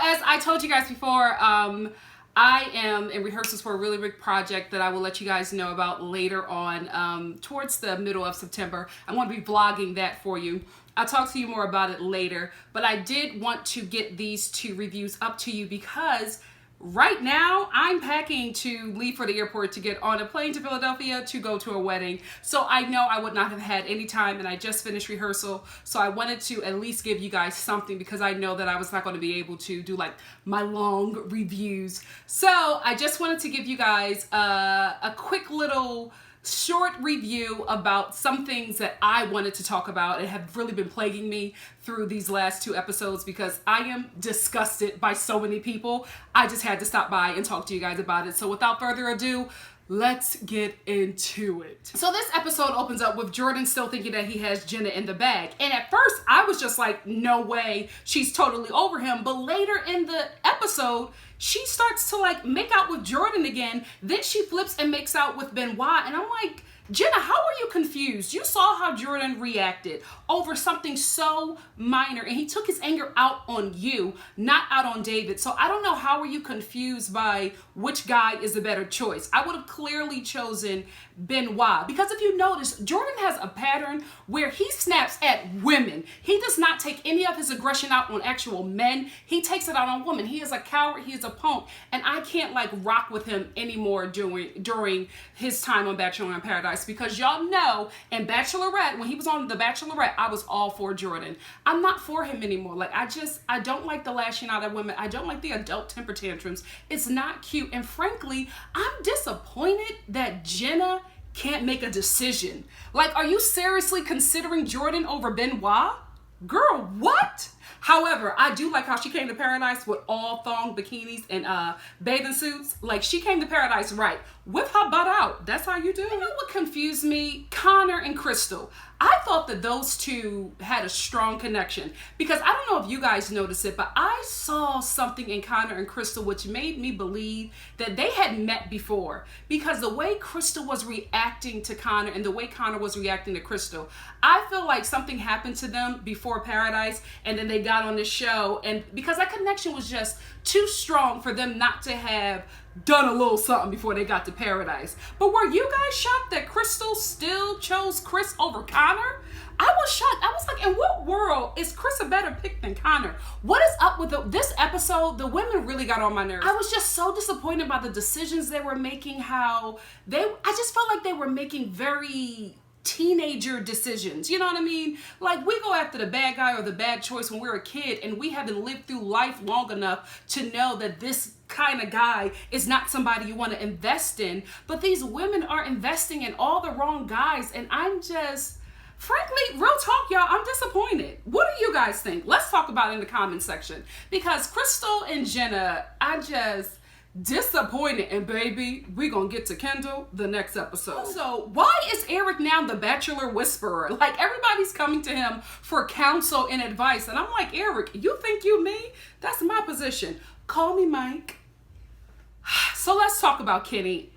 as I told you guys before, I am in rehearsals for a really big project that I will let you guys know about later on, towards the middle of September. I'm going to be vlogging that for you. I'll talk to you more about it later, but I did want to get these two reviews up to you because right now I'm packing to leave for the airport to get on a plane to Philadelphia to go to a wedding. So I know I would not have had any time, and I just finished rehearsal. So I wanted to at least give you guys something because I know that I was not going to be able to do like my long reviews. So I just wanted to give you guys a quick little short review about some things that I wanted to talk about and have really been plaguing me through these last two episodes because I am disgusted by so many people. I just had to stop by and talk to you guys about it. So without further ado, let's get into it. So this episode opens up with Jordan still thinking that he has Jenna in the bag. And at first I was just like, no way, she's totally over him. But later in the episode, she starts to like make out with Jordan again. Then she flips and makes out with Benoit. And I'm like, Jenna, how are you confused? You saw how Jordan reacted over something so minor, and he took his anger out on you, not out on David. So I don't know, how are you confused by which guy is the better choice? I would have clearly chosen Benoit, because if you notice, Jordan has a pattern where he snaps at women. He does not take any of his aggression out on actual men. He takes it out on women. He is a coward. He is a punk, and I can't like rock with him anymore during his time on Bachelor in Paradise, because y'all know in Bachelorette, when he was on the Bachelorette, I was all for Jordan. I'm not for him anymore. Like I don't like the lashing out at women. I don't like the adult temper tantrums. It's not cute, and frankly, I'm disappointed that Jenna can't make a decision. Like, are you seriously considering Jordan over Benoit? Girl, what? However, I do like how she came to Paradise with all thong bikinis and bathing suits. Like, she came to Paradise right, with her butt out. That's how you do it. You know what confused me? Connor and Crystal. I thought that those two had a strong connection, because I don't know if you guys noticed it, but I saw something in Connor and Crystal which made me believe that they had met before, because the way Crystal was reacting to Connor and the way Connor was reacting to Crystal, I feel like something happened to them before Paradise, and then they got on this show, and because that connection was just too strong for them not to have done a little something before they got to Paradise. But were you guys shocked that Crystal still chose Chris over Connor? I was shocked. I was like, in what world is Chris a better pick than Connor? What is up with this episode? The women really got on my nerves. I was just so disappointed by the decisions they were making, I just felt like they were making very teenager decisions. You know what I mean? Like, we go after the bad guy or the bad choice when we're a kid, and we haven't lived through life long enough to know that this kind of guy is not somebody you want to invest in. But these women are investing in all the wrong guys, and I'm just, frankly, real talk, y'all, I'm disappointed. What do you guys think? Let's talk about it in the comment section, because Crystal and Jenna, I just disappointed. And baby, we gonna get to Kendall the next episode. So why is Eric now the Bachelor whisperer? Like, everybody's coming to him for counsel and advice, and I'm like, Eric, you think you me? That's my position. Call me Mike. So let's talk about Kenny.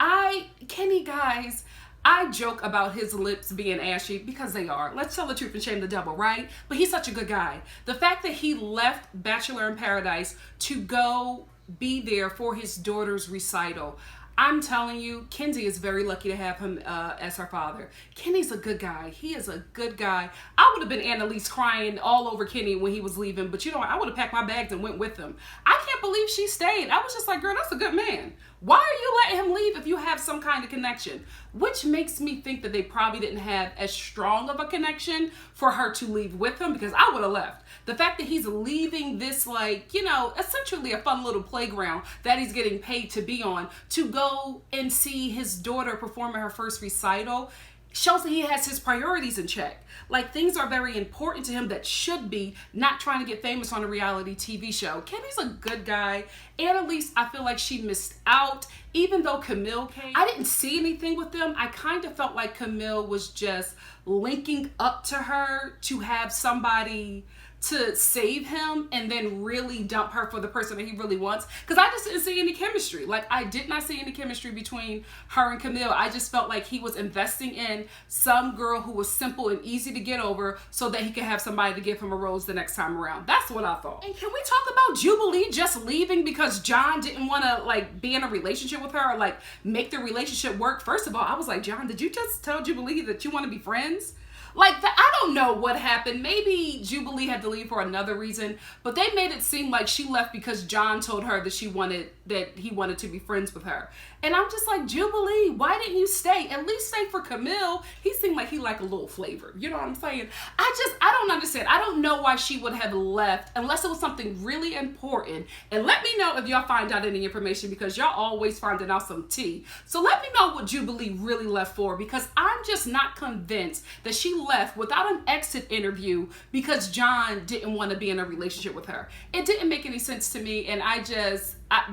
Kenny, guys, I joke about his lips being ashy because they are. Let's tell the truth and shame the devil, right? But he's such a good guy. The fact that he left Bachelor in Paradise to go be there for his daughter's recital, I'm telling you, Kenzie is very lucky to have him as her father. Kenny's a good guy. He is a good guy. I would have been Annalise crying all over Kenny when he was leaving, but you know what? I would have packed my bags and went with him. I can't believe she stayed. I was just like, girl, that's a good man. Why are you letting him leave if you have some kind of connection? Which makes me think that they probably didn't have as strong of a connection for her to leave with him, because I would have left. The fact that he's leaving this, like, you know, essentially a fun little playground that he's getting paid to be on, to go and see his daughter perform at her first recital, shows that he has his priorities in check. Like, things are very important to him that should be, not trying to get famous on a reality TV show. Kenny's a good guy. Annalise, I feel like she missed out. Even though Camille came, I didn't see anything with them. I kind of felt like Camille was just linking up to her to have somebody to save him and then really dump her for the person that he really wants, because I just didn't see any chemistry. Like, I did not see any chemistry between her and Camille. I just felt like he was investing in some girl who was simple and easy to get over so that he could have somebody to give him a rose the next time around. That's what I thought. And can we talk about Jubilee just leaving because John didn't want to like be in a relationship with her or like make the relationship work? First of all, I was like, John, did you just tell Jubilee that you want to be friends? Like, I don't know what happened. Maybe Jubilee had to leave for another reason, but they made it seem like she left because John told her that he wanted to be friends with her. And I'm just like, Jubilee, why didn't you stay? At least stay for Camille. He seemed like he liked a little flavor. You know what I'm saying? I don't understand. I don't know why she would have left unless it was something really important. And let me know if y'all find out any information, because y'all always finding out some tea. So let me know what Jubilee really left for, because I'm just not convinced that she left without an exit interview because John didn't want to be in a relationship with her. It didn't make any sense to me, and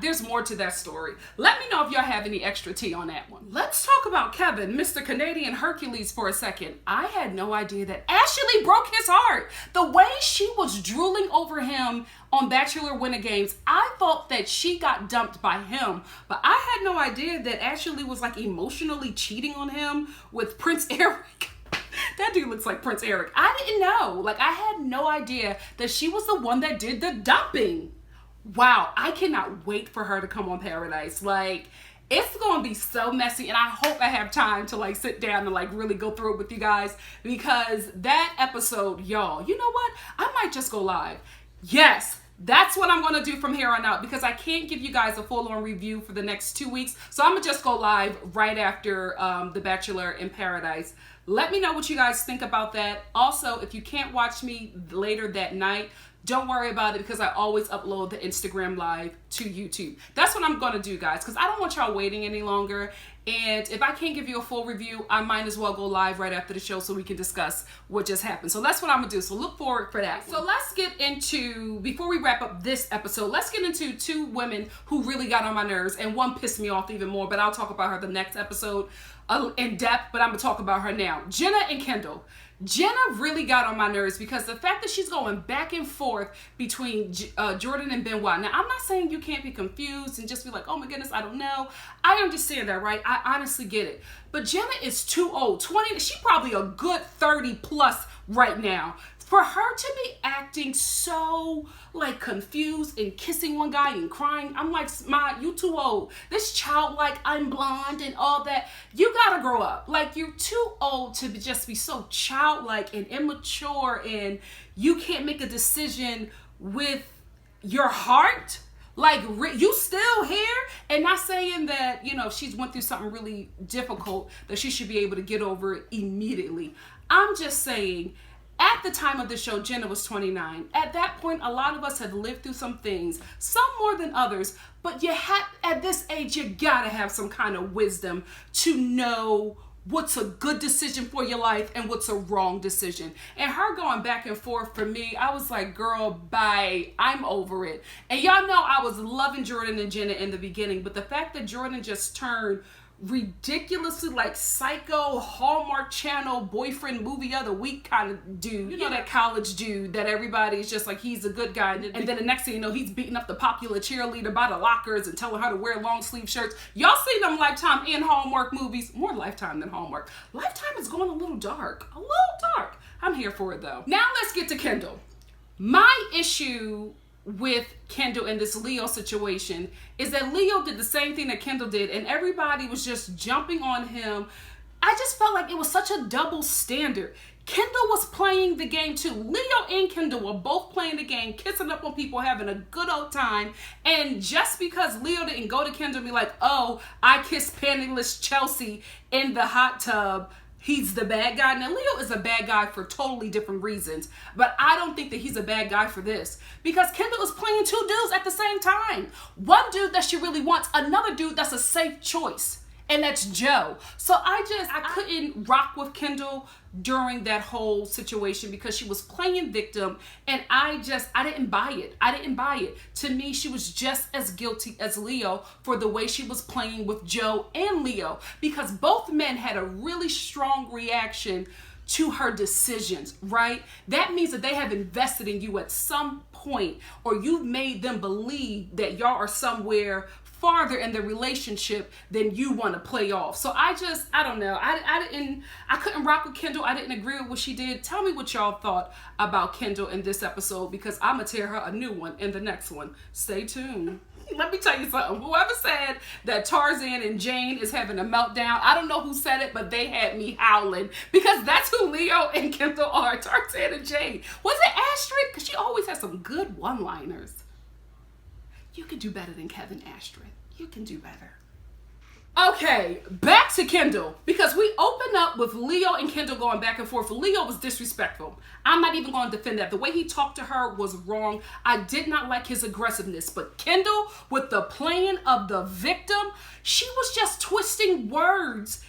there's more to that story. Let me know if y'all have any extra tea on that one. Let's talk about Kevin, Mr. Canadian Hercules, for a second. I had no idea that Ashley broke his heart. The way she was drooling over him on Bachelor Winter Games, I thought that she got dumped by him, but I had no idea that Ashley was like emotionally cheating on him with Prince Eric. That dude looks like Prince Eric. I didn't know. Like, I had no idea that she was the one that did the dumping. Wow, I cannot wait for her to come on Paradise. Like, it's going to be so messy, and I hope I have time to like sit down and like really go through it with you guys, because that episode, y'all, you know what? I might just go live. Yes, that's what I'm going to do from here on out, because I can't give you guys a full-on review for the next 2 weeks. So I'm going to just go live right after The Bachelor in Paradise. Let me know what you guys think about that. Also, if you can't watch me later that night, don't worry about it, because I always upload the Instagram live to YouTube. That's what I'm going to do, guys, because I don't want y'all waiting any longer. And if I can't give you a full review, I might as well go live right after the show so we can discuss what just happened. So that's what I'm going to do. So look forward for that. So let's get into, before we wrap up this episode, let's get into two women who really got on my nerves. And one pissed me off even more, but I'll talk about her the next episode in depth, but I'm going to talk about her now. Jenna and Kendall. Jenna really got on my nerves because the fact that she's going back and forth between Jordan and Benoit. Now, I'm not saying you can't be confused and just be like, oh my goodness, I don't know. I understand that, right? I honestly get it. But Jenna is too old. 20, she probably a good 30 plus right now. For her to be acting so like confused and kissing one guy and crying, I'm like, you too old. This childlike, I'm blonde and all that. You gotta grow up. Like, you're too old to just be so childlike and immature, and you can't make a decision with your heart. Like, you still here, and not saying that, you know, if she's went through something really difficult that she should be able to get over it immediately. I'm just saying, at the time of the show, Jenna was 29. At that point, a lot of us have lived through some things, some more than others, but at this age, you gotta have some kind of wisdom to know what's a good decision for your life and what's a wrong decision. And her going back and forth, for me, I was like, girl, bye. I'm over it. And y'all know I was loving Jordan and Jenna in the beginning, but the fact that Jordan just turned ridiculously like psycho Hallmark Channel boyfriend movie of the week kind of dude, you know, that college dude that everybody's just like, he's a good guy, and then the next thing you know, he's beating up the popular cheerleader by the lockers and telling her to wear long sleeve shirts. Y'all seen them Lifetime and Hallmark movies? More Lifetime than Hallmark. Lifetime is going a little dark. I'm here for it though. Now let's get to Kendall. My issue with Kendall in this Leo situation is that Leo did the same thing that Kendall did, and everybody was just jumping on him. I just felt like it was such a double standard. Kendall was playing the game too. Leo and Kendall were both playing the game, kissing up on people, having a good old time. And just because Leo didn't go to Kendall and be like, oh, I kissed pantyless Chelsea in the hot tub, he's the bad guy. Now, Leo is a bad guy for totally different reasons, but I don't think that he's a bad guy for this, because Kendall is playing two dudes at the same time. One dude that she really wants, another dude that's a safe choice, and that's Joe. So I couldn't rock with Kendall during that whole situation because she was playing victim, and I didn't buy it. To me, she was just as guilty as Leo for the way she was playing with Joe and Leo, because both men had a really strong reaction to her decisions, right? That means that they have invested in you at some point, or you've made them believe that y'all are somewhere farther in the relationship than you want to play off. So I don't know. I couldn't rock with Kendall. I didn't agree with what she did. Tell me what y'all thought about Kendall in this episode, because I'm gonna tear her a new one in the next one. Stay tuned. Let me tell you something. Whoever said that Tarzan and Jane is having a meltdown, I don't know who said it, but they had me howling, because that's who Leo and Kendall are. Tarzan and Jane. Was it Astrid? Because she always has some good one-liners. You can do better than Kevin Astrid. You can do better. Okay, back to Kendall, because we open up with Leo and Kendall going back and forth. Leo was disrespectful. I'm not even going to defend that. The way he talked to her was wrong. I did not like his aggressiveness. But Kendall, with the playing of the victim, she was just twisting words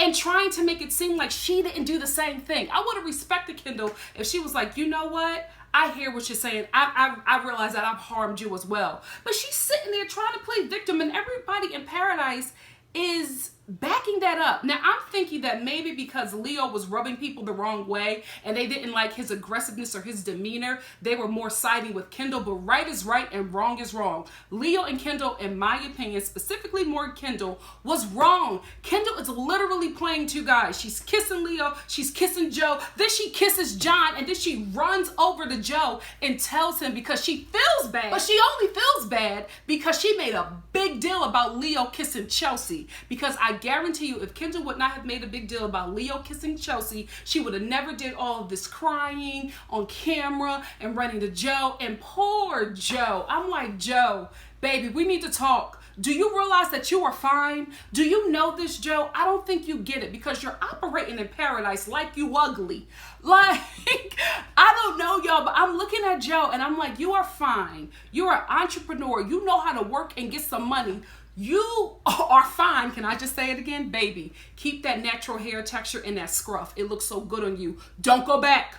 and trying to make it seem like she didn't do the same thing. I would have respected Kendall if she was like, you know what? I hear what you're saying. I realize that I've harmed you as well. But she's sitting there trying to play victim, and everybody in Paradise is backing that up. Now, I'm thinking that maybe because Leo was rubbing people the wrong way and they didn't like his aggressiveness or his demeanor, they were more siding with Kendall. But right is right and wrong is wrong. Leo and Kendall, in my opinion, specifically more Kendall, was wrong. Kendall is literally playing two guys. She's kissing Leo, she's kissing Joe, then she kisses John, and then she runs over to Joe and tells him, because she feels bad, but she only feels bad because she made a big deal about Leo kissing Chelsea. Because I guarantee you, if Kendall would not have made a big deal about Leo kissing Chelsea, she would have never did all of this crying on camera and running to Joe. And poor Joe. I'm like, Joe, baby, we need to talk. Do you realize that you are fine? Do you know this, Joe? I don't think you get it, because you're operating in Paradise like you ugly. Like, I don't know, y'all, but I'm looking at Joe and I'm like, you are fine. You're an entrepreneur. You know how to work and get some money. You are fine. Can I just say it again? Baby, keep that natural hair texture and that scruff. It looks so good on you. Don't go back.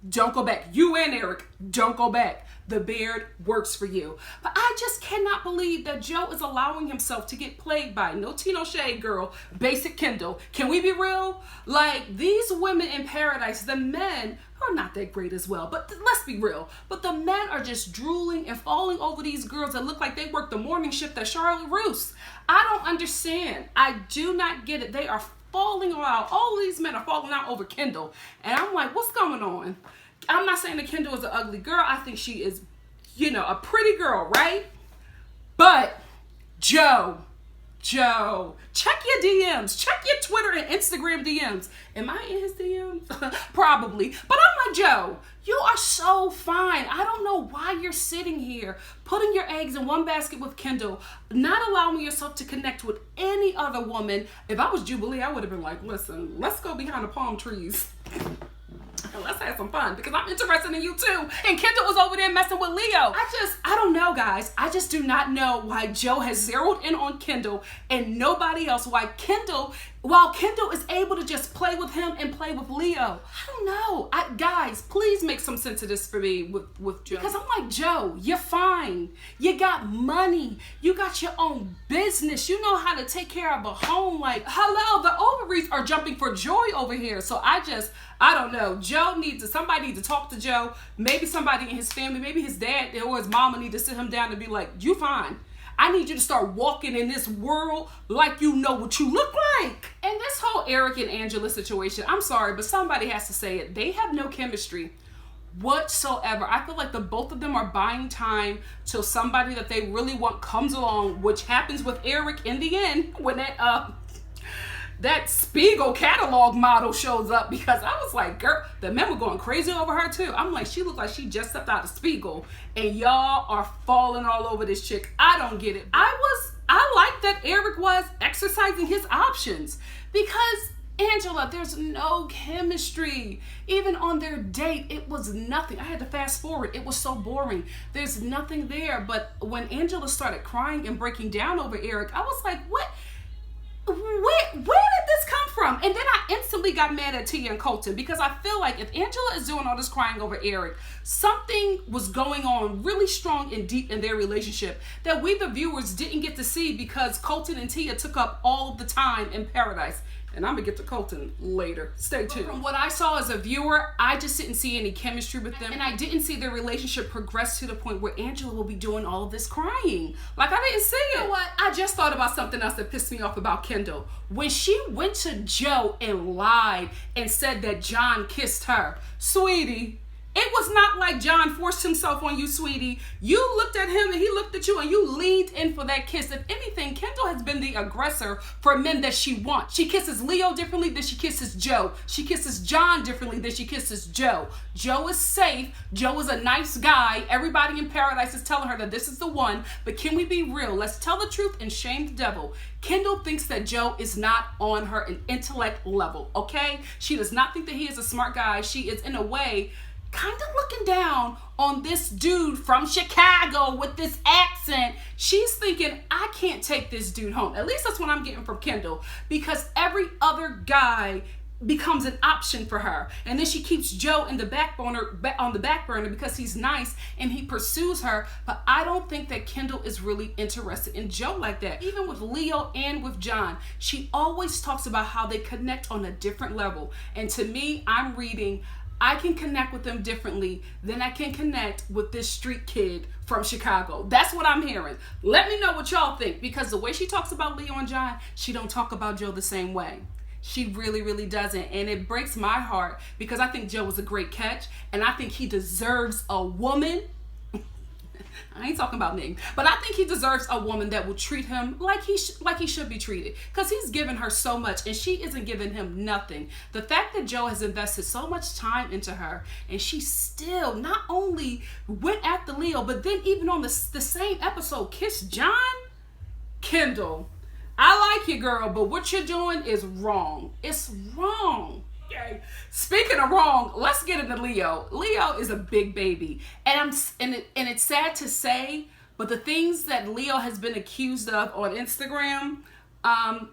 Don't go back. You and Eric, don't go back. The beard works for you. But I just cannot believe that Joe is allowing himself to get played by, no Tino Shade girl, basic Kendall. Can we be real? Like, these women in Paradise, the men are not that great as well. But let's be real. But the men are just drooling and falling over these girls that look like they work the morning shift at Charlotte Russe. I don't understand. I do not get it. They are falling out. All these men are falling out over Kendall. And I'm like, what's going on? I'm not saying that Kendall is an ugly girl. I think she is, you know, a pretty girl, right? But Joe, check your DMs. Check your Twitter and Instagram DMs. Am I in his DMs? Probably. But I'm like, Joe, you are so fine. I don't know why you're sitting here putting your eggs in one basket with Kendall, not allowing yourself to connect with any other woman. If I was Jubilee, I would have been like, listen, let's go behind the palm trees. Let's have some fun, because I'm interested in you too. And Kendall was over there messing with Leo. I don't know, guys. I just do not know why Joe has zeroed in on Kendall and nobody else. While Kendall is able to just play with him and play with Leo. I don't know. Guys, please make some sense of this for me with Joe. Because I'm like, Joe, you're fine. You got money. You got your own business. You know how to take care of a home. Like, hello, the ovaries are jumping for joy over here. So I don't know. Somebody needs to talk to Joe. Maybe somebody in his family, maybe his dad or his mama need to sit him down and be like, you fine. I need you to start walking in this world like you know what you look like. And this whole Eric and Angela situation, I'm sorry, but somebody has to say it. They have no chemistry whatsoever. I feel like the both of them are buying time till somebody that they really want comes along, which happens with Eric in the end when that Spiegel catalog model shows up, because I was like, girl, the men were going crazy over her too. I'm like, she looked like she just stepped out of Spiegel, and y'all are falling all over this chick. I don't get it. I like that Eric was exercising his options, because Angela, there's no chemistry. Even on their date, it was nothing. I had to fast forward. It was so boring. There's nothing there. But when Angela started crying and breaking down over Eric, I was like, what? Where did this come from? And then I instantly got mad at Tia and Colton, because I feel like if Angela is doing all this crying over Eric, something was going on really strong and deep in their relationship that we the viewers didn't get to see, because Colton and Tia took up all of the time in Paradise. And I'm gonna get to Colton later. Stay tuned. But from what I saw as a viewer, I just didn't see any chemistry with them. And I didn't see their relationship progress to the point where Angela will be doing all of this crying. Like, I didn't see it. You know what? I just thought about something else that pissed me off about Kendall. When she went to Joe and lied and said that John kissed her. Sweetie, it was not like John forced himself on you, sweetie. You looked at him and he looked at you and you leaned in for that kiss. If anything, Kendall has been the aggressor for men that she wants. She kisses Leo differently than she kisses Joe. She kisses John differently than she kisses Joe. Joe is safe. Joe is a nice guy. Everybody in paradise is telling her that this is the one. But can we be real? Let's tell the truth and shame the devil. Kendall thinks that Joe is not on her intellect level, okay? She does not think that he is a smart guy. She is, in a way, kind of looking down on this dude from Chicago with this accent. She's thinking, I can't take this dude home. At least that's what I'm getting from Kendall, because every other guy becomes an option for her. And then she keeps Joe in the on the back burner because he's nice and he pursues her. But I don't think that Kendall is really interested in Joe like that. Even with Leo and with John, she always talks about how they connect on a different level. And to me, I'm reading, I can connect with them differently than I can connect with this street kid from Chicago. That's what I'm hearing. Let me know what y'all think, because the way she talks about Leo and John, she don't talk about Joe the same way. She really, really doesn't. And it breaks my heart because I think Joe was a great catch and I think he deserves a woman. I ain't talking about Nick, but I think he deserves a woman that will treat him like he should be treated, because he's given her so much and she isn't giving him nothing. The fact that Joe has invested so much time into her and she still not only went after Leo, but then even on the same episode kissed John. Kendall, I like you, girl, but what you're doing is wrong. It's wrong. Okay. Speaking of wrong, let's get into Leo. Leo is a big baby, and it's sad to say, but the things that Leo has been accused of on Instagram,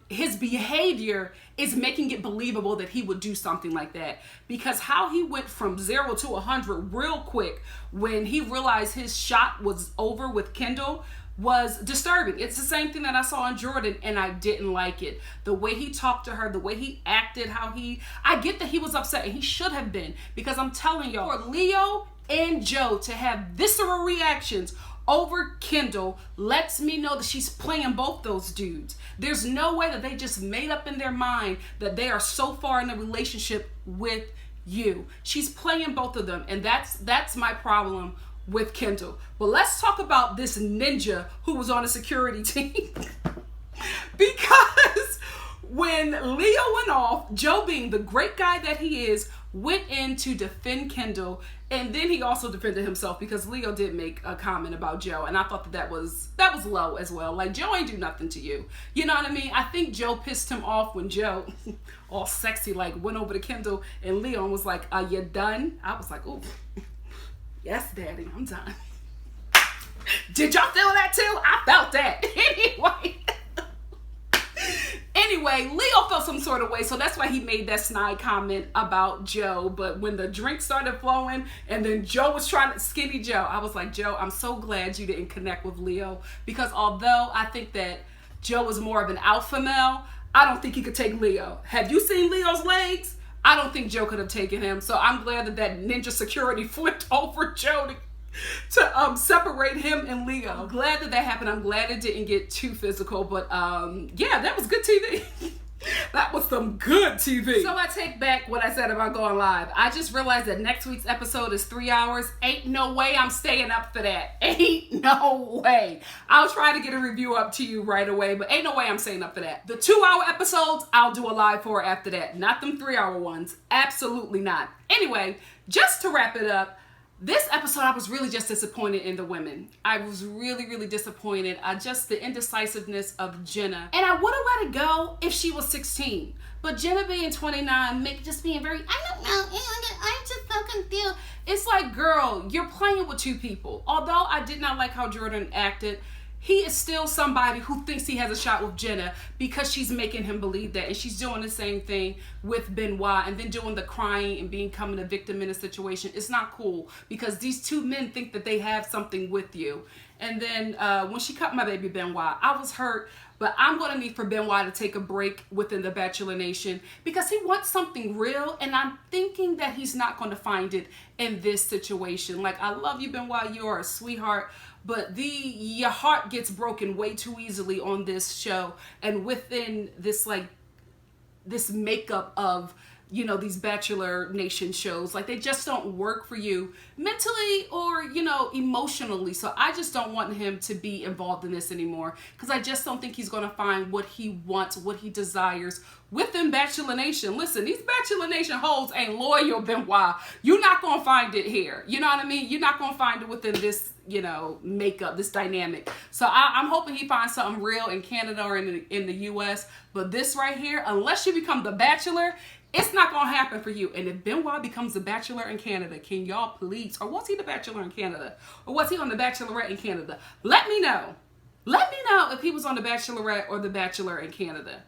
his behavior is making it believable that he would do something like that, because how he went from 0 to 100 real quick when he realized his shot was over with Kendall was disturbing. It's the same thing that I saw in Jordan, and I didn't like it. The way he talked to her, the way he acted, I get that he was upset, and he should have been, because I'm telling y'all, for Leo and Joe to have visceral reactions over Kendall lets me know that she's playing both those dudes. There's no way that they just made up in their mind that they are so far in a relationship with you. She's playing both of them, and that's my problem with Kendall. But let's talk about this ninja who was on a security team. Because when Leo went off, Joe, being the great guy that he is, went in to defend Kendall, and then he also defended himself because Leo did make a comment about Joe, and I thought that was low as well. Like, Joe ain't do nothing to you. You know what I mean? I think Joe pissed him off when Joe, all sexy, like, went over to Kendall, and Leo was like, "Are you done?" I was like, "Ooh, yes, daddy, I'm done." Did y'all feel that too? I felt that. Anyway, Leo felt some sort of way, so that's why he made that snide comment about Joe. But when the drink started flowing and then Joe was trying to skinny Joe, I was like, Joe, I'm so glad you didn't connect with Leo, because although I think that Joe was more of an alpha male, I don't think he could take Leo. Have you seen Leo's legs? I don't think Joe could have taken him. So I'm glad that ninja security flipped over Joe to separate him and Leo. I'm glad that happened. I'm glad it didn't get too physical. But yeah, that was good TV. That was some good TV. So I take back what I said about going live. I just realized that next week's episode is 3 hours. Ain't no way I'm staying up for that. Ain't no way. I'll try to get a review up to you right away, but ain't no way I'm staying up for that. The 2-hour episodes, I'll do a live for after that. Not them 3-hour ones. Absolutely not. Anyway, just to wrap it up, this episode, I was really just disappointed in the women. I was really, really disappointed. Just the indecisiveness of Jenna. And I would have let it go if she was 16. But Jenna being 29, just being very, I don't know, I'm just so confused. It's like, girl, you're playing with two people. Although I did not like how Jordan acted, he is still somebody who thinks he has a shot with Jenna because she's making him believe that. And she's doing the same thing with Benoit, and then doing the crying and becoming a victim in a situation. It's not cool, because these two men think that they have something with you. And then when she cut my baby Benoit, I was hurt. But I'm going to need for Benoit to take a break within the Bachelor Nation, because he wants something real, and I'm thinking that he's not going to find it in this situation. Like, I love you, Benoit. You are a sweetheart. But your heart gets broken way too easily on this show. And within this, like, this makeup of, you know, these Bachelor Nation shows, like, they just don't work for you mentally or, you know, emotionally. So I just don't want him to be involved in this anymore, because I just don't think he's going to find what he wants, what he desires within Bachelor Nation. Listen, these Bachelor Nation hoes ain't loyal, Benoit. You're not going to find it here. You know what I mean? You're not going to find it within this, you know, makeup, this dynamic. So I'm hoping he finds something real in Canada or in the US. But this right here, unless you become the Bachelor, it's not going to happen for you. And if Benoit becomes the Bachelor in Canada, can y'all please, or was he the Bachelor in Canada? Or was he on the Bachelorette in Canada? Let me know. Let me know if he was on the Bachelorette or the Bachelor in Canada.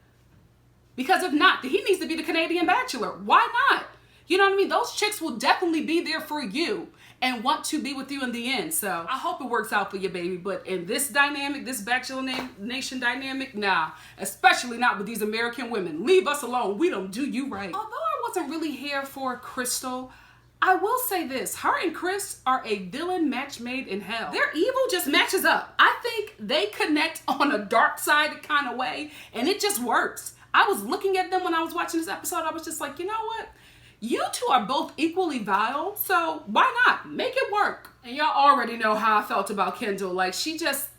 Because if not, he needs to be the Canadian Bachelor. Why not? You know what I mean? Those chicks will definitely be there for you and want to be with you in the end. So I hope it works out for you, baby. But in this dynamic, this Bachelor Nation dynamic, nah. Especially not with these American women. Leave us alone. We don't do you right. Although I wasn't really here for Crystal, I will say this. Her and Chris are a villain match made in hell. Their evil just matches up. I think they connect on a dark side kind of way, and it just works. I was looking at them when I was watching this episode. I was just like, you know what? You two are both equally vile, so why not? Make it work. And y'all already know how I felt about Kendall. Like,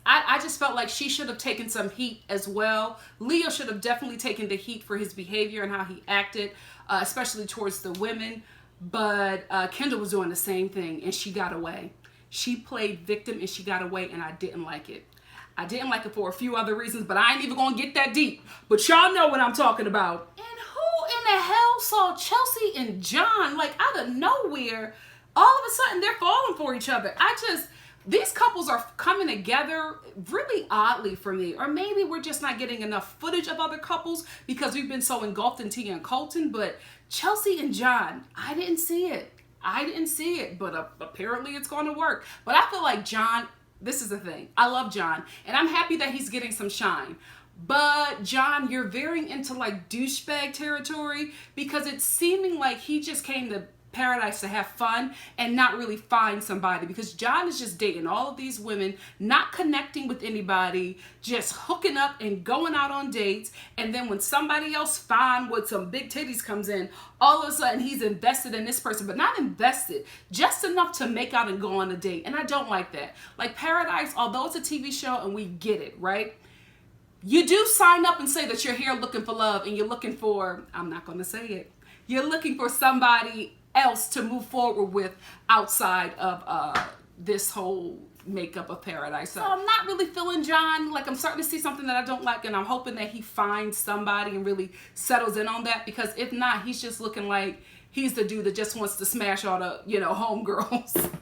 I just felt like she should have taken some heat as well. Leo should have definitely taken the heat for his behavior and how he acted, especially towards the women. But Kendall was doing the same thing, and she got away. She played victim, and she got away, and I didn't like it. I didn't like it for a few other reasons, but I ain't even gonna get that deep. But y'all know what I'm talking about. And who in the hell saw Chelsea and John, like, out of nowhere? All of a sudden, they're falling for each other. These couples are coming together really oddly for me. Or maybe we're just not getting enough footage of other couples because we've been so engulfed in Tia and Colton. But Chelsea and John, I didn't see it. But apparently it's going to work. But I feel like John, this is the thing. I love John, and I'm happy that he's getting some shine. But John, you're veering into like douchebag territory, because it's seeming like he just came to paradise to have fun and not really find somebody, because John is just dating all of these women, not connecting with anybody, just hooking up and going out on dates. And then when somebody else fine with some big titties comes in, all of a sudden he's invested in this person, but not invested, just enough to make out and go on a date. And I don't like that. Like, Paradise, although it's a TV show and we get it, right? You do sign up and say that you're here looking for love, and you're looking for, I'm not going to say it, you're looking for somebody else to move forward with outside of this whole makeup of Paradise. So I'm not really feeling John. Like, I'm starting to see something that I don't like, and I'm hoping that he finds somebody and really settles in on that, because if not, he's just looking like he's the dude that just wants to smash all the, you know, homegirls.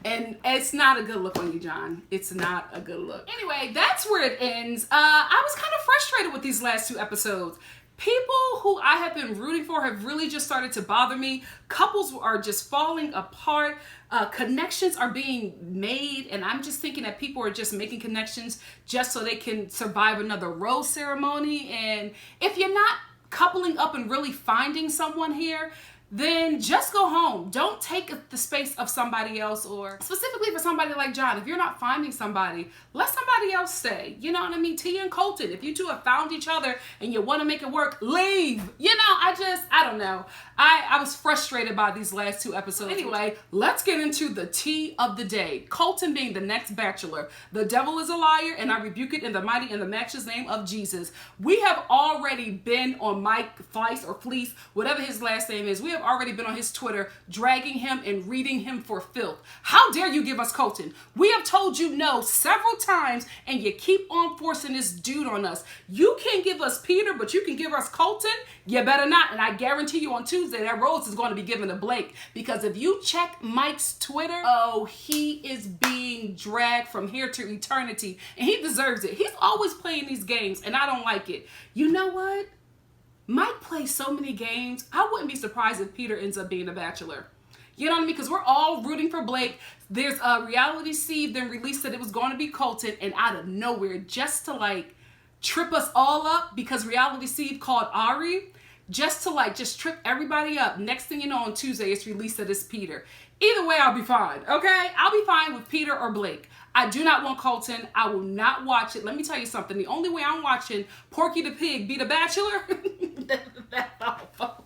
And it's not a good look on you, John. It's not a good look. Anyway, that's where it ends. I was kind of frustrated with these last two episodes. People who I have been rooting for have really just started to bother me. Couples are just falling apart. Connections are being made, and I'm just thinking that people are just making connections just so they can survive another rose ceremony. And if you're not coupling up and really finding someone here, then just go home. Don't take the space of somebody else, or specifically for somebody like John. If you're not finding somebody, let somebody else stay. You know what I mean? Tia and Colton, if you two have found each other and you want to make it work, leave. You know, I don't know. I was frustrated by these last two episodes. Anyway, let's get into the tea of the day. Colton being the next Bachelor. The devil is a liar, and I rebuke it in the mighty and the matchless name of Jesus. We have already been on Mike Fleiss or Fleece, whatever his last name is. We have have already been on his Twitter dragging him and reading him for filth. How dare you give us Colton? We have told you no several times and you keep on forcing this dude on us. You can't give us Peter, but you can give us Colton? You better not. And I guarantee you on Tuesday that rose is going to be given to Blake, because if you check Mike's Twitter, oh, he is being dragged from here to eternity, and he deserves it. He's always playing these games and I don't like it. You know what? Mike plays so many games. I wouldn't be surprised if Peter ends up being a Bachelor. You know what I mean? Because we're all rooting for Blake. There's a reality seed then released that it was going to be Colton, and out of nowhere, just to like trip us all up, because reality seed called Ari, just to just trip everybody up. Next thing you know, on Tuesday, it's released that it's Peter. Either way, I'll be fine, okay? I'll be fine with Peter or Blake. I do not want Colton. I will not watch it. Let me tell you something. The only way I'm watching Porky the Pig be the Bachelor, that's all, folks.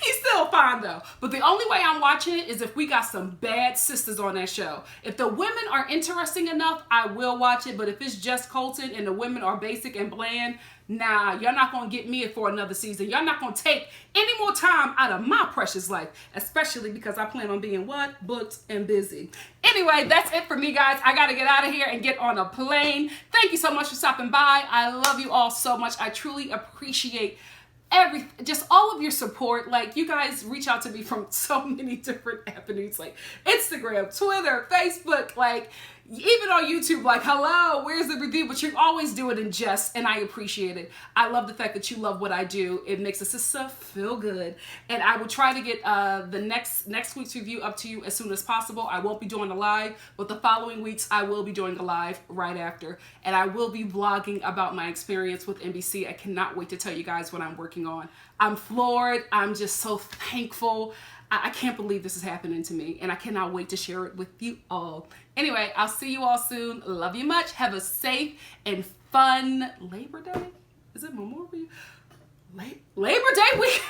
He's still fine though. But the only way I'm watching it is if we got some bad sisters on that show. If the women are interesting enough, I will watch it. But if it's just Colton and the women are basic and bland, nah, you're not going to get me for another season. You're not going to take any more time out of my precious life, especially because I plan on being what? Booked and busy. Anyway, that's it for me, guys. I got to get out of here and get on a plane. Thank you so much for stopping by. I love you all so much. I truly appreciate just all of your support. Like, you guys reach out to me from so many different avenues, like Instagram, Twitter, Facebook, like even on YouTube, like, hello, where's the review? But you always do it in jest, and I appreciate it. I love the fact that you love what I do. It makes the sister feel good. And I will try to get the next week's review up to you as soon as possible. I won't be doing a live, but the following weeks I will be doing a live right after. And I will be vlogging about my experience with NBC. I cannot wait to tell you guys what I'm working on. I'm floored. I'm just so thankful. I can't believe this is happening to me, and I cannot wait to share it with you all. Anyway, I'll see you all soon. Love you much. Have a safe and fun Labor Day. Is it Memorial? Labor Day week?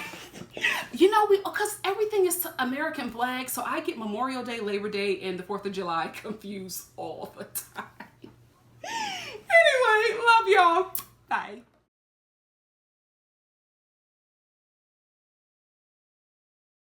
You know, because everything is American flag, so I get Memorial Day, Labor Day, and the 4th of July confused all the time. Anyway, love y'all. Bye.